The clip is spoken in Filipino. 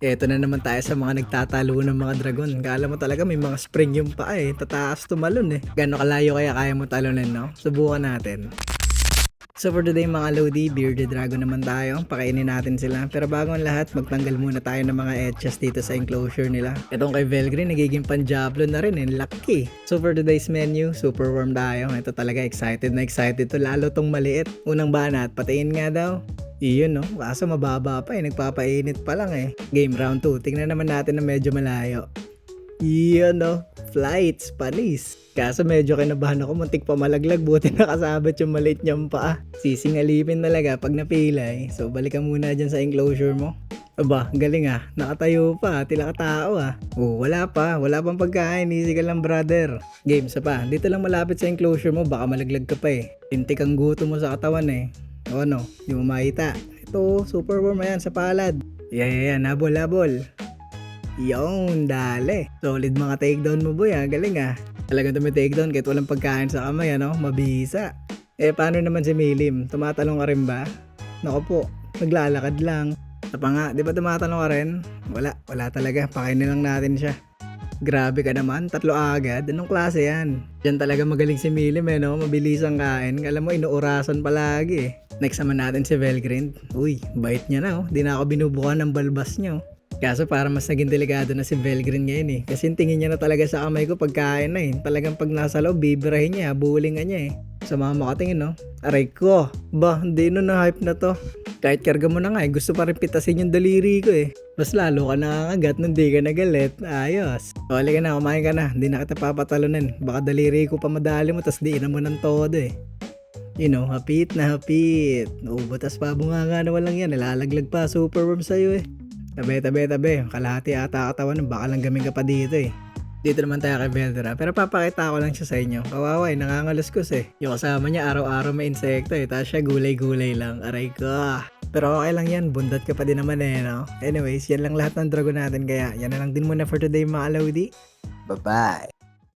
Eto na naman tayo sa mga nagtatalo ng mga dragon. Kala mo talaga may mga spring yung paa eh. Tataas tumalon eh. Gano'ng kalayo kaya mo talunin, no? Subukan natin. So for today mga Lodi, bearded dragon naman tayo. Pakainin natin sila. Pero bago ang lahat, magtanggal muna tayo ng mga etchas dito sa enclosure nila. Itong kay Velgreen, nagiging panjablo na rin eh. Lucky. So for today's menu, super warm tayo. Ito talaga excited na excited to. Lalo tong maliit. Unang banat, patiin nga daw. Iyon no, kaso mababa pa eh. Nagpapainit pa lang eh. Game round 2, tingnan naman natin na medyo malayo. Iyon no, flights, panis. Kaso medyo kinabahan ako, muntik pa malaglag, buti nakasabit yung maliit niyang paa. Sisingalipin talaga pag napilay. So balikan muna dyan sa enclosure mo. Aba, galing ah, nakatayo pa, tila katao ah. Oh, wala pang pagkain, easy ka lang brother. Game sa pa, dito lang malapit sa enclosure mo, baka malaglag ka pa eh. Tintik ang gutom mo sa katawan eh. O ano, yung makita. Ito, super warm yan sa palad. Yan, habol. Yung, dali. Solid mga takedown mo boy ah, galing ah. Talagang takedown kahit walang pagkain sa kamay ano, mabisa. Eh paano naman si Milim? Tumatalong ka rin ba? Naku po, naglalakad lang. Sa pa nga, di ba tumatalong ka rin? Wala talaga, pakainin lang natin siya. Grabe ka naman, 3 agad. Anong klase yan? Diyan talaga magaling si Milim eh no, mabilis ang kain. Alam mo, inuurasan palagi eh. Next naman natin si Velgreen. Uy, bait niya na oh. Di na ako binubukan ng balbas niya oh. Kaso para mas naging delikado na si Velgreen ngayon eh. Kasi tingin niya na talaga sa kamay ko pagkain na eh. Talagang pag nasa loob, bibirahin niya, bulingan niya eh. Sa mga makatingin no. Aray ko, ba, hindi no na-hype na to. Kahit karga mo na nga eh, gusto pa rin pitasin yung daliri ko eh. Mas lalo ka nakakagat nung di ka nagalit. Ayos. O, halika na, kumain ka na. Hindi na kita papatalunin. Baka daliri ko pa madali mo, tas diin mo ng todo eh. You know, hapit na hapit. O, batas pa bunga nga na walang yan. Nalalaglag pa, super warm sa'yo eh. Tabi. Kalahati ata katawan, baka lang gaming ka pa dito eh. Dito naman tayo kay Veldra, pero papakita ko lang siya sa inyo. Kawawa eh, nangangaluskos eh. Yung kasama niya araw-araw may insekto eh, tapos siya gulay-gulay lang. Aray ko. Pero okay lang yan, bundat ka pa din naman eh, no? Anyways, yan lang lahat ng dragon natin, kaya yan na lang din muna for today mga Lodi. Bye-bye!